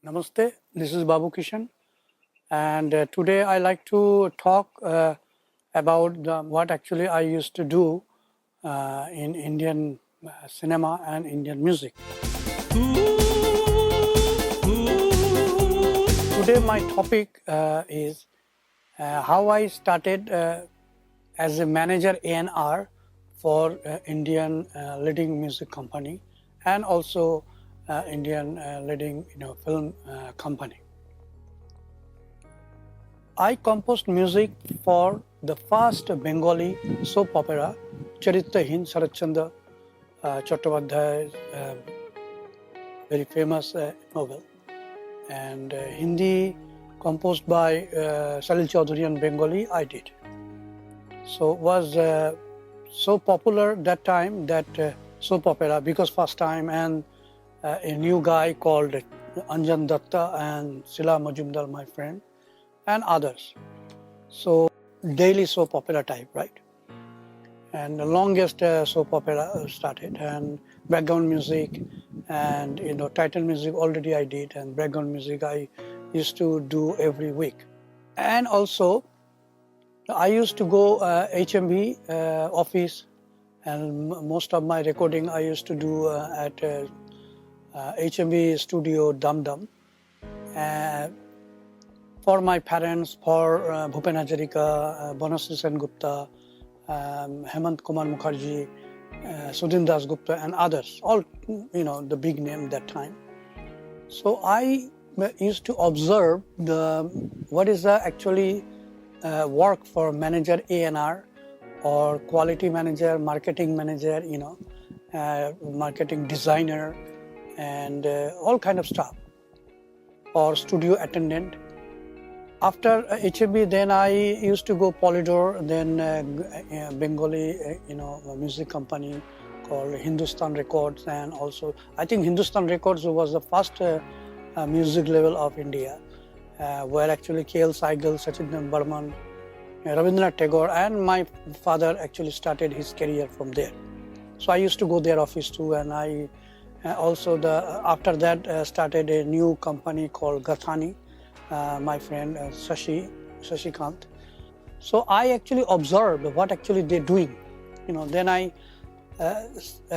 Namaste, this is BabuKishan, and today I like to talk about what actually I used to do in Indian cinema and Indian music. Today my topic is how I started as a manager A&R for Indian leading music company and also Indian leading film company. I composed music for the first Bengali soap opera, Charitrahin Saratchandra Chattopadhyay's very famous novel, and Hindi composed by Salil Chaudhary and Bengali I did. So it was so popular that time that soap opera, because first time, and a new guy called Anjan Datta and Sila Majumdar, my friend, and others. So daily soap opera type, right? And the longest soap opera started, and background music and title music already I did, and background music I used to do every week. And also I used to go HMV office, and most of my recording I used to do at HMV studio Dum Dum. For my parents, for Bhupen Hazarika, Banasri Sen Gupta, Hemant Kumar Mukherjee, Sudhin Das Gupta, and others, all the big name that time. So I used to observe what is the actually work for manager A&R or quality manager, marketing manager, marketing designer, and all kind of stuff, or studio attendant. After HMB, then I used to go Polydor, then Bengali, music company called Hindustan Records, and also I think Hindustan Records was the first music label of India, where actually K.L. Saigal, Sachin Burman, Rabindranath Tagore, and my father actually started his career from there. So I used to go their office too, and I also after that started a new company called Gathani. My friend Shashikant. So I actually observed what actually they're doing. Then I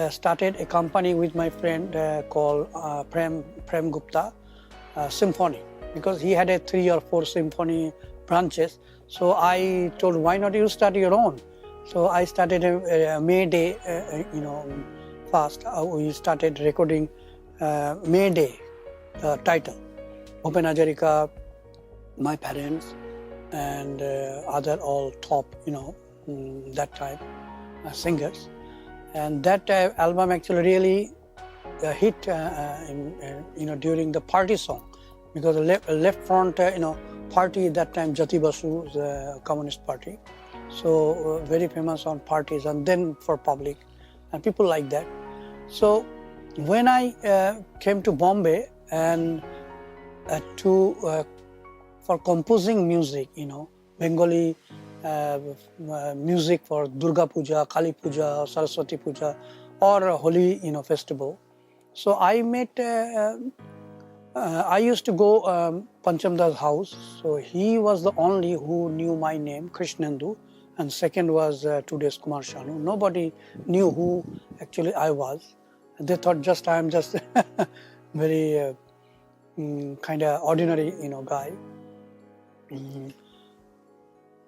started a company with my friend called Prem Gupta Symphony, because he had 3 or 4 symphony branches. So I told, why not you start your own? So I started a May Day, first. We started recording May Day title. Bhupen Hazarika, my parents, and other all top, that time singers. And that album actually really hit, during the party song, because the left front, party that time, Jati Basu's Communist Party. So very famous on parties, and then for public, and people like that. So when I came to Bombay and for composing music, Bengali music for Durga Puja, Kali Puja, Saraswati Puja, or Holi, festival. So I met, I used to go Panchamda's house. So he was the only who knew my name, Krishnendu, and second was today's Kumar Shanu. Nobody knew who actually I was. They thought I am just very kind of ordinary, guy.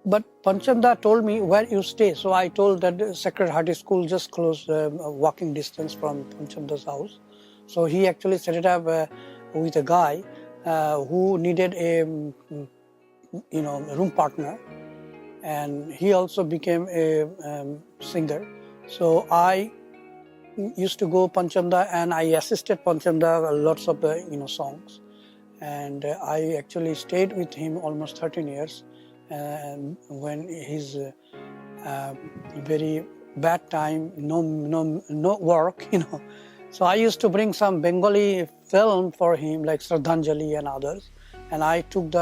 But Panchamda told me where you stay. So I told that Sacred Heart School just close, walking distance from Panchamda's house. So he actually set it up with a guy who needed a room partner, and he also became a singer. So I used to go Panchamda, and I assisted Panchamda lots of songs, and I actually stayed with him almost 13 years. When his very bad time, no work, So I used to bring some Bengali film for him, like Shraddhanjali and others, and I took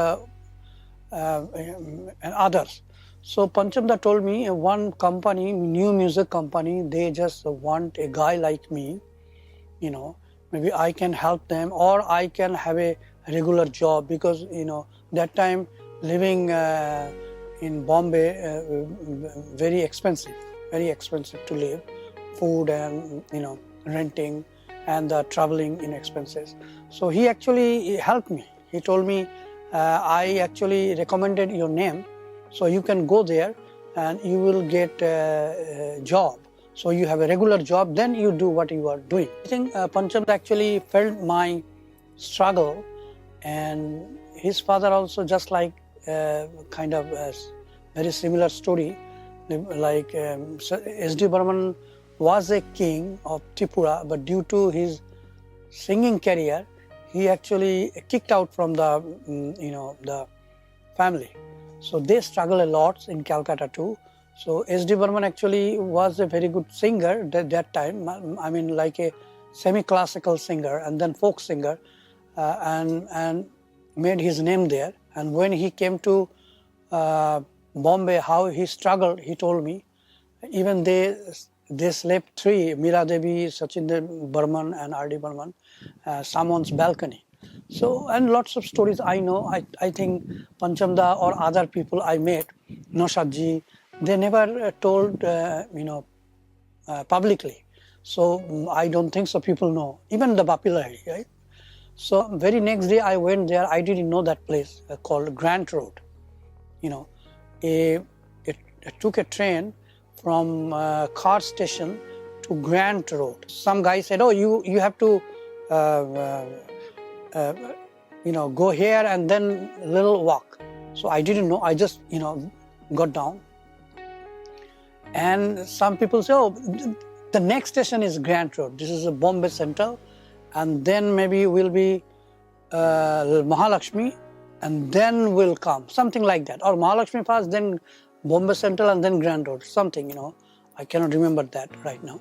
and others. So Panchamda told me one company, new music company, they just want a guy like me, maybe I can help them, or I can have a regular job, because that time living in Bombay very expensive to live, food and renting and the traveling in expenses. So he actually helped me. He told me, I actually recommended your name, so you can go there and you will get a job. So you have a regular job, then you do what you are doing. I think Pancham actually felt my struggle, and his father also, just like kind of a very similar story. Like S.D. Burman was a king of Tripura, but due to his singing career, he actually kicked out from the the family. So they struggle a lot in Calcutta too. So S.D. Burman actually was a very good singer that time. I mean, like a semi-classical singer and then folk singer, and made his name there. And when he came to Bombay, how he struggled, he told me. Even they slept three, Meera Devi, Sachin Burman and R.D. Burman, someone's balcony. So, and lots of stories I know. I think Panchamda or other people I met, Noshadji, they never told, publicly. So I don't think so people know. Even the Bapilahari, right? So very next day I went there. I didn't know that place called Grant Road. It took a train from car station to Grant Road. Some guy said, "Oh, you have to, go here and then a little walk." So I didn't know. I just got down. And some people say, "Oh, the next station is Grant Road. This is a Bombay Central, and then maybe will be Mahalakshmi, and then will come," something like that, or Mahalakshmi first, then Bombay Central, and then Grant Road, something. I cannot remember that right now.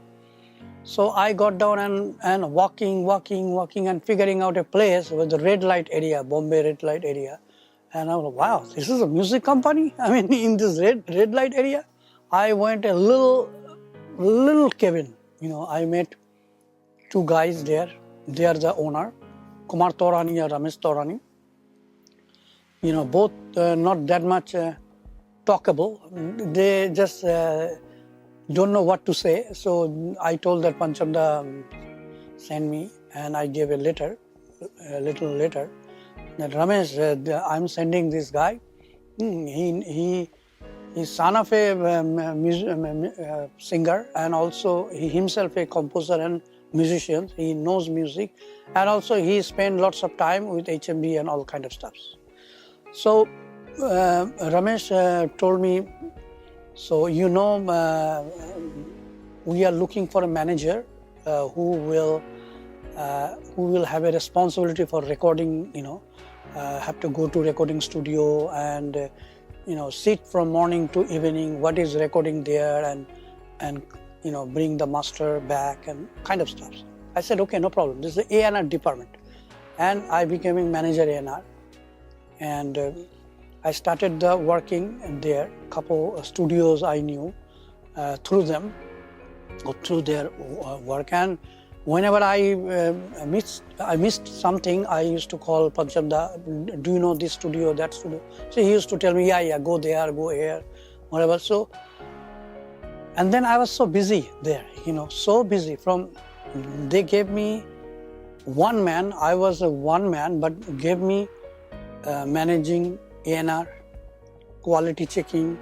So I got down and walking and figuring out a place with the red light area, Bombay red light area, and I was like, wow, this is a music company. I mean, in this red light area. I went a little cabin. I met two guys there. They are the owner, Kumar Taurani or Ramesh Taurani. Both not that much talkable. They just don't know what to say. So I told that Panchamda send me, and I gave a little letter. That Ramesh, I'm sending this guy. He's son of a singer, and also he himself a composer and musician. He knows music, and also he spent lots of time with HMB and all kind of stuff. So Ramesh told me, so we are looking for a manager who will have a responsibility for recording. Have to go to recording studio and sit from morning to evening, what is recording there, and bring the master back and kind of stuff. I said, okay, no problem. This is the A&R department. And I became a manager A&R. And I started working there. Couple studios I knew through them, or through their work. And whenever I missed something, I used to call Panchamda, do you know this studio, that studio? So he used to tell me, yeah, go there, go here, whatever. So, and then I was so busy there, so busy. They gave me one man. I was a one man, but gave me managing A&R, quality checking,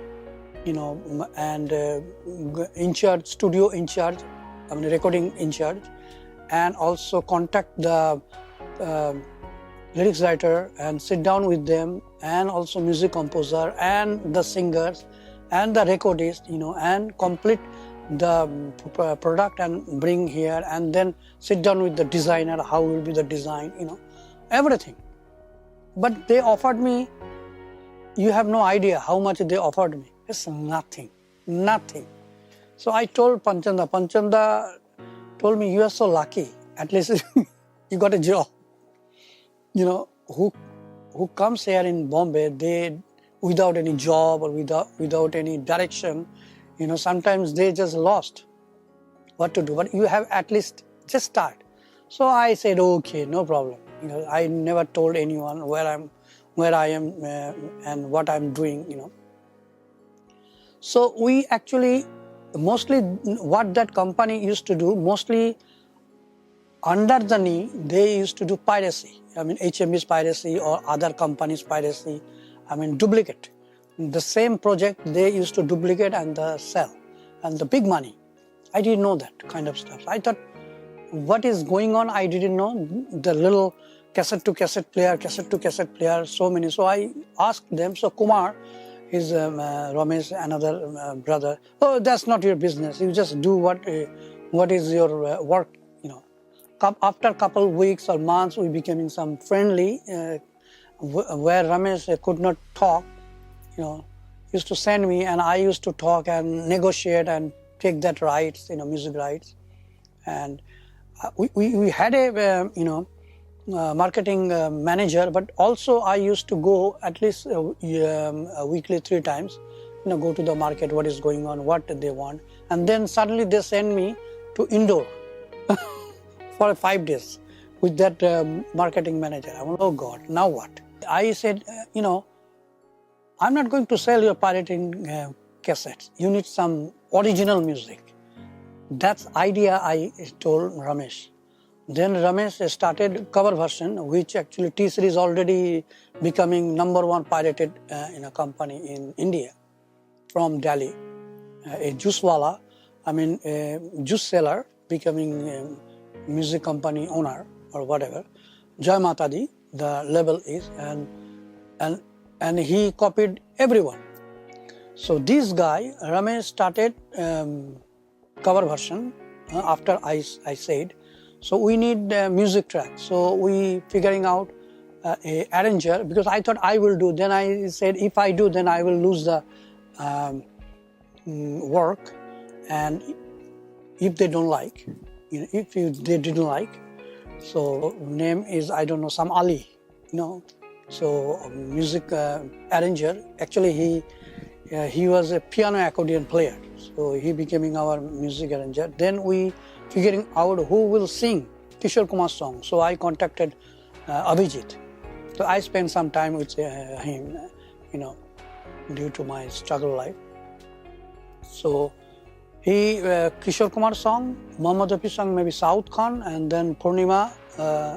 and studio in charge, recording in charge, and also contact the lyrics writer and sit down with them, and also music composer and the singers and the recordist, and complete the product and bring here, and then sit down with the designer, how will be the design, everything. But they offered me, you have no idea how much they offered me. It's nothing. So I told Panchamda told me, you are so lucky, at least you got a job. Who comes here in Bombay, they without any job or without any direction, sometimes they just lost what to do. But you have at least just start. So I said, okay, no problem. I never told anyone where I am, and what I'm doing. So we actually, mostly what that company used to do, mostly under the knee, they used to do piracy. HMB's piracy or other companies' piracy. Duplicate. The same project they used to duplicate and sell, and the big money. I didn't know that kind of stuff. I thought, what is going on? I didn't know. The little cassette to cassette player, so many. So I asked them. So Kumar, his Ramesh, another brother. Oh, that's not your business. You just do what is your work. After a couple of weeks or months, we became some friendly, where Ramesh could not talk, used to send me, and I used to talk and negotiate and take that rights, music rights. And we had a, marketing manager, but also I used to go at least weekly 3 times, go to the market, what is going on, what they want. And then suddenly they send me to Indore for 5 days with that marketing manager. I went, oh God, now what? I said, I'm not going to sell your pirating cassettes. You need some original music. That's idea I told Ramesh. Then Ramesh started cover version, which actually T-Series already becoming #1 pirated company in India from Delhi. A juicewala, a juice seller becoming music company owner or whatever. Jai Mata Di, the label is, and he copied everyone. So this guy, Ramesh, started cover version after I said. So we need music tracks. So we figuring out a arranger, because I thought I will do. Then I said, if I do, then I will lose the work. And if they don't like, they didn't like, so name is, I don't know, some Ali, So music arranger. Actually, he was a piano accordion player, so he becoming our music arranger. Then we figuring out who will sing Kishore Kumar's song. So I contacted Abhijit. So I spent some time with him, due to my struggle life. So he Kishore Kumar's song, Mohammad Hafiz song, maybe South Khan, and then Purnima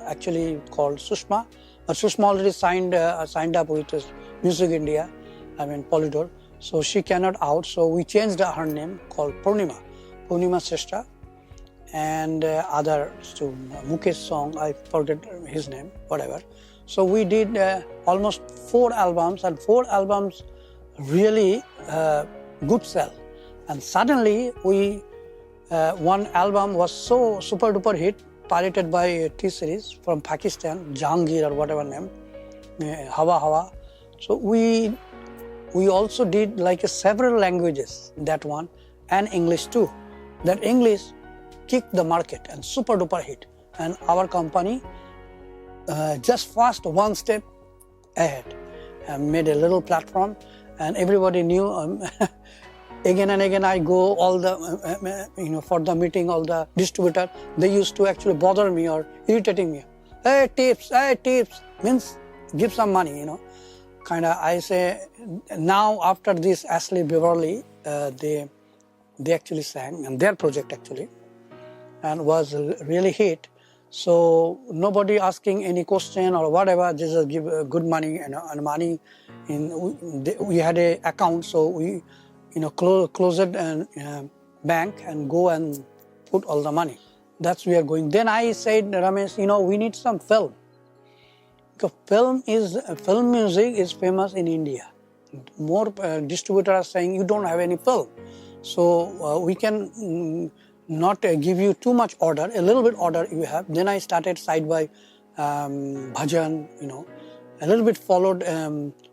actually called Sushma. But Sushma already signed up with Music India, Polydor. So she cannot out. So we changed her name called Purnima Srestha, and others to Mukesh song. I forget his name, whatever. So we did almost 4 albums, and 4 albums really good sell. And suddenly one album was so super duper hit, pirated by T-Series from Pakistan, Jahangir or whatever name, Hawa Hawa. So we also did like several languages, that one, and English too. That English kicked the market and super duper hit. And our company just fast one step ahead, and made a little platform, and everybody knew. Again and again I go all the, for the meeting, all the distributor, they used to actually bother me or irritating me. Hey tips, means give some money, Kind of, I say, now after this Ashley Beverly, they actually sang, and their project actually, and was really hit. So nobody asking any question or whatever, they just give good money and money. We had a account, so we close it and bank and go and put all the money. That's we are going. Then I said, Ramesh, we need some film. Because film music is famous in India. More distributors are saying you don't have any film. So we can not give you too much order, a little bit order you have. Then I started side by bhajan, a little bit followed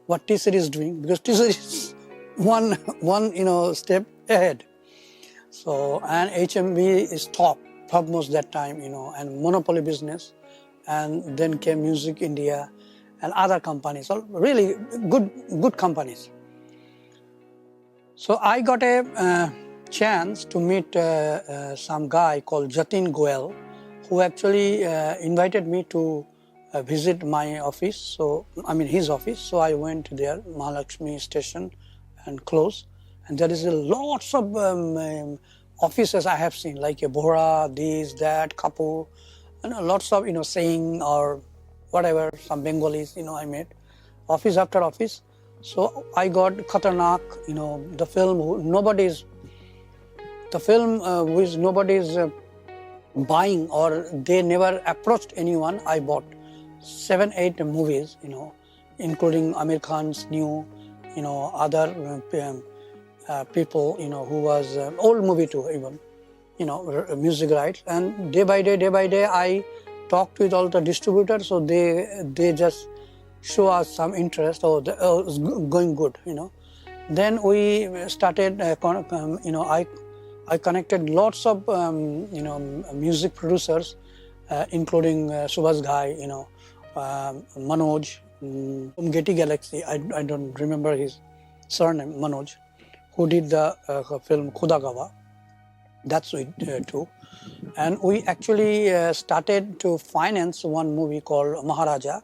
what T-Series is doing, because T-Series one step ahead. So, and HMV is topmost that time, and monopoly business. And then came Music India and other companies, so really good companies. So I got a chance to meet some guy called Jatin Goel, who actually invited me to visit my office. So his office. So I went there, Mahalakshmi station, and close. And there is lots of offices I have seen, like a Bora, this, that, Kapoor, and lots of saying or whatever, some Bengalis I met, office after office. So I got Khatarnak, the film which nobody is buying, or they never approached anyone. I bought 7, 8 movies, including Amir Khan's new, other people, who was old movie too, even, music rights. And day by day, I talked with all the distributors, so they just show us some interest. It's going good, Then we started, I connected lots of, music producers, including Subhas Ghai, Manoj, from Getty Galaxy. I don't remember his surname, Manoj, who did the film Khuda Gawa. That's it too. And we actually started to finance one movie called Maharaja,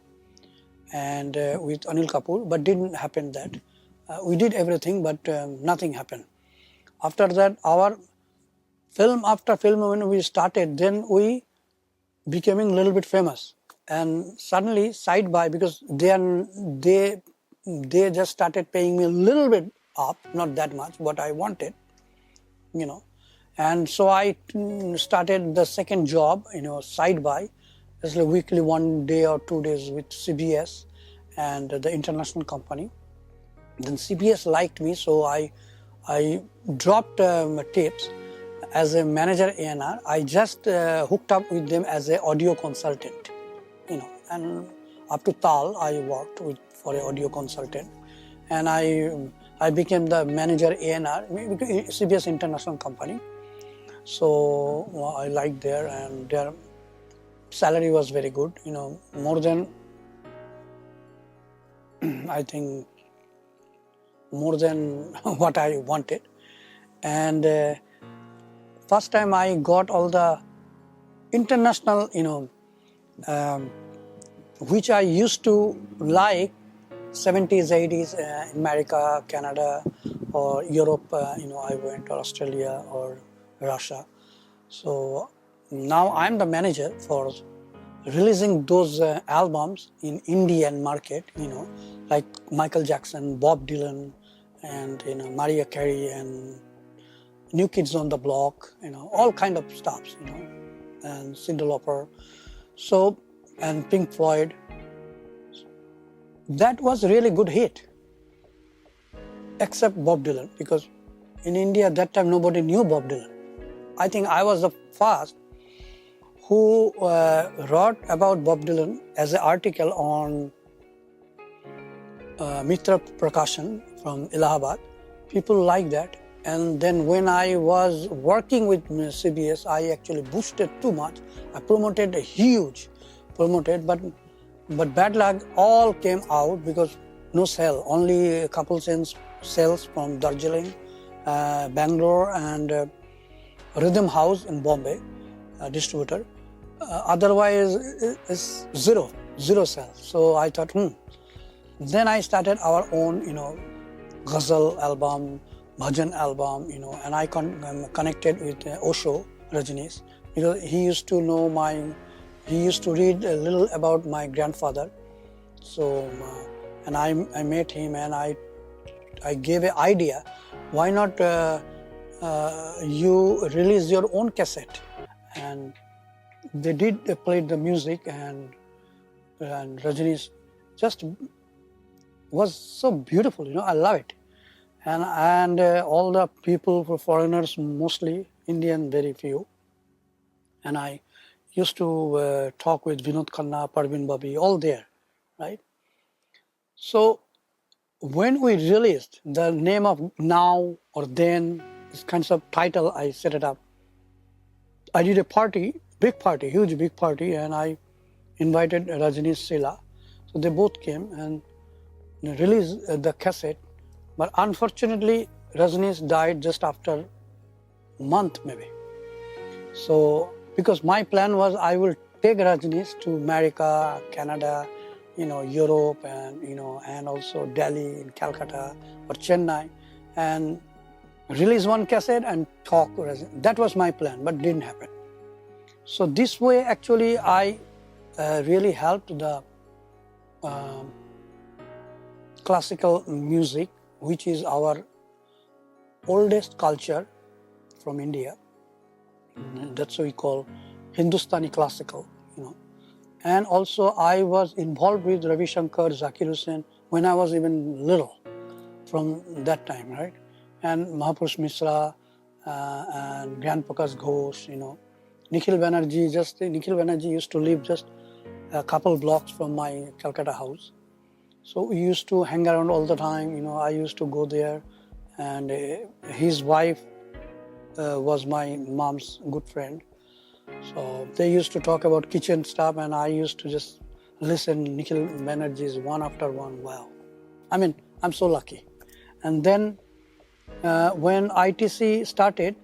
and with Anil Kapoor, but didn't happen that. We did everything, but nothing happened. After that, our film after film, when we started, then we becoming a little bit famous. And suddenly, side by, because they just started paying me a little bit up, not that much, what I wanted, And so I started the second job, side by, just like weekly, 1 day or 2 days with CBS and the international company. Then CBS liked me, so I dropped tapes as a manager A&R. I just hooked up with them as an audio consultant, and up to Tal I worked with for an audio consultant, and I became the manager A&R, CBS international company. So I liked there, and their salary was very good, more than, I think, more than what I wanted. And first time I got all the international, which I used to like, 70s, 80s, America, Canada, or Europe, I went, or Australia, or Russia. So now I'm the manager for releasing those albums in Indian market, like Michael Jackson, Bob Dylan, and Mariah Carey, and New Kids on the Block, all kind of stuffs, and Cyndi Lauper, so, and Pink Floyd. That was really good hit, except Bob Dylan, because in India at that time nobody knew Bob Dylan. I think I was the first who wrote about Bob Dylan as an article on Mitra Prakashan from Allahabad. People like that. And then when I was working with CBS, I actually boosted too much. I promoted but bad luck, all came out because no sale. Only a couple sales from Darjeeling, Bangalore, and Rhythm House in Bombay, distributor. Otherwise, it's zero sales. So I thought, Then I started our own, ghazal album, bhajan album, and I connected with Osho Rajneesh, because he used to read a little about my grandfather. So, and I met him, and I gave an idea, why not you release your own cassette? And they did play the music, and Rajneesh just was so beautiful, I love it. And all the people were foreigners, mostly Indian, very few. And I used to talk with Vinod Khanna, Parveen Babi, all there, right? So when we released the name of Now or Then, this kind of title, I set it up. I did a party, huge big party, and I invited Rajneesh, Sheila. So they both came and released the cassette. But unfortunately, Rajneesh died just after a month maybe. So, because my plan was I will take Rajnis to America, Canada, Europe, and also Delhi, in Calcutta or Chennai, and release one cassette and talk. That was my plan, but didn't happen. So this way, actually, I really helped the classical music, which is our oldest culture from India. That's what we call Hindustani classical, And also I was involved with Ravi Shankar, Zakir Hussain when I was even little, from that time, right? And Mahapurush Mishra and Gyan Prakash Ghosh, Nikhil Banerjee used to live just a couple blocks from my Calcutta house. So we used to hang around all the time, I used to go there, and his wife was my mom's good friend. So they used to talk about kitchen stuff, and I used to just listen Nikhil Banerjee's one after one. Wow. I mean, I'm so lucky. And then when ITC started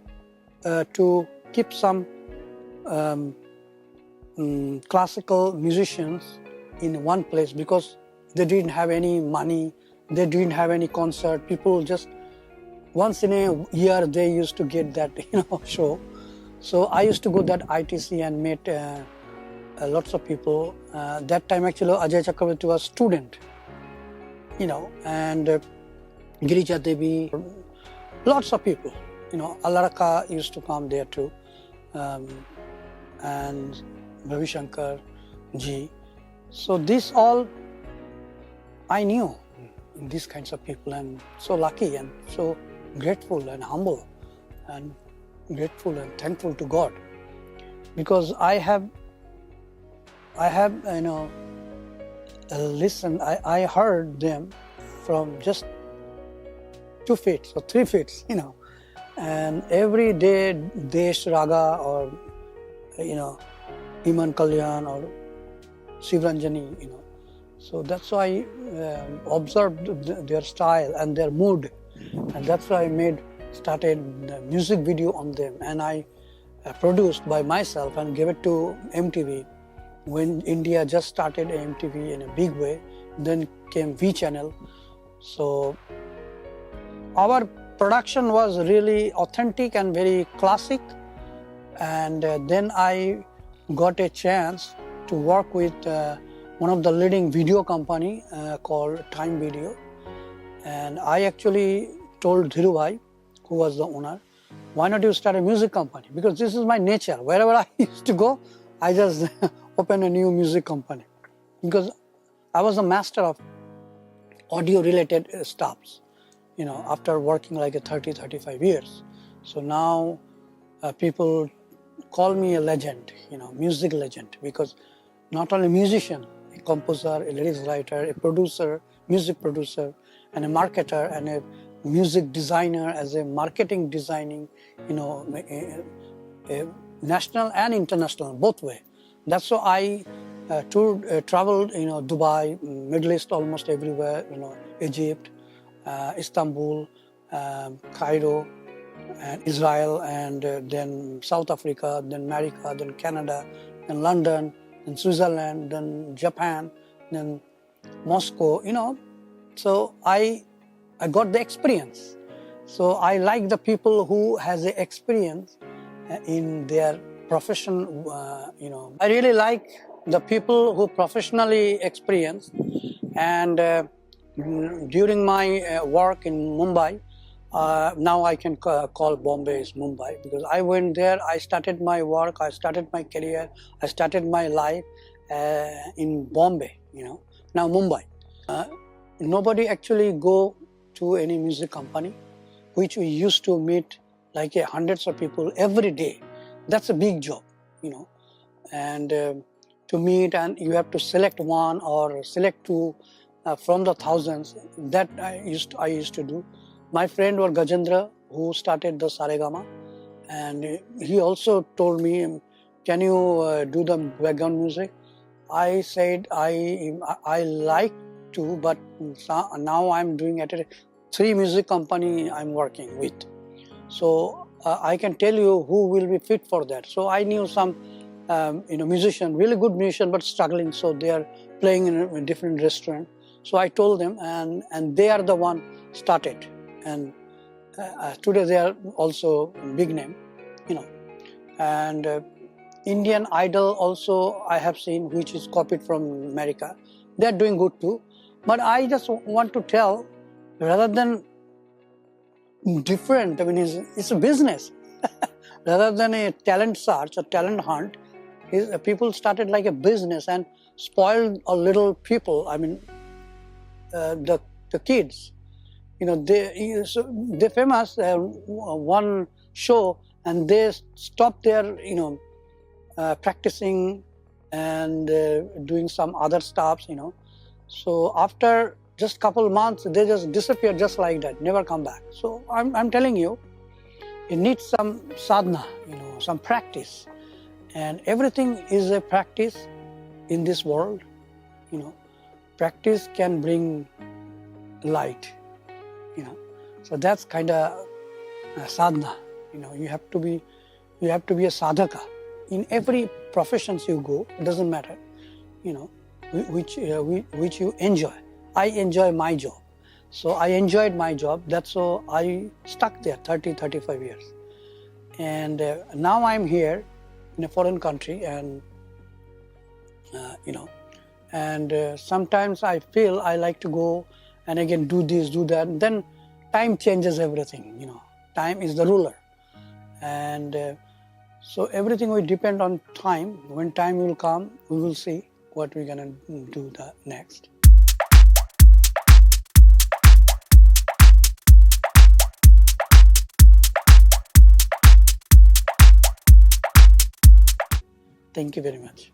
to keep some classical musicians in one place, because they didn't have any money, they didn't have any concert. People just once in a year they used to get that show. So I used to go that ITC and met lots of people. That time actually Ajay Chakravarti was student, and Girija Devi, lots of people. Alaraka used to come there too, and Ravi Shankar ji. So this all I knew, these kinds of people. I'm so lucky and so grateful and humble and grateful and thankful to God, because I have listened. I heard them from just 2 feet or 3 feet, and every day Desh Raga or Iman Kalyan or Shivranjani, So that's why I observed their style and their mood, and that's why I started a music video on them, and I produced by myself and gave it to MTV. When India just started MTV in a big way, then came V Channel. So our production was really authentic and very classic, and then I got a chance to work with one of the leading video company called Time Video, and I actually told Dhirubhai, who was the owner, why not you start a music company? Because this is my nature. Wherever I used to go, I just open a new music company, because I was a master of audio related stuffs, after working like 35 years. So now people call me a legend, music legend, because not only musician, a composer, a lyrics writer, a producer, music producer, and a marketer, and a music designer, as a marketing designing, a national and international, both way. That's why I traveled, Dubai, Middle East, almost everywhere, Egypt, Istanbul, Cairo, and Israel, and then South Africa, then America, then Canada, then London, then Switzerland, then Japan, then Moscow, So I got the experience. So I like the people who has the experience in their profession, I really like the people who professionally experience. And during my work in Mumbai, now I can call Bombay as Mumbai, because I went there, I started my work, I started my career, I started my life in Bombay, now Mumbai. Nobody actually go to any music company, which we used to meet like hundreds of people every day. That's a big job, and to meet, and you have to select one or select two from the thousands. That I used to do. My friend was Gajendra, who started the Saregama, and he also told me, can you do the background music? I said, I like to, but now I'm doing at 3 music company I'm working with. So I can tell you who will be fit for that. So I knew some musician, really good musician, but struggling. So they are playing in a different restaurant. So I told them, and they are the one started. And today they are also big name, And Indian Idol also I have seen, which is copied from America. They are doing good too. But I just want to tell, rather than different, it's a business. Rather than a talent search or talent hunt, people started like a business and spoiled a little people. The kids, they famous one show, and they stop their practicing and doing some other stuff. So after just couple months, they just disappear just like that, never come back. So I'm telling you, it needs some sadhana, some practice. And everything is a practice in this world. Practice can bring light. So that's kind of sadhana. You have to be a sadhaka. In every professions you go, it doesn't matter, which you enjoy. I enjoy my job. So I enjoyed my job. That's so I stuck there 35 years. And now I'm here in a foreign country, and sometimes I feel I like to go and again do this, do that. And then time changes everything. Time is the ruler, and so everything will depend on time. When time will come, we will see what we're gonna do next. Thank you very much.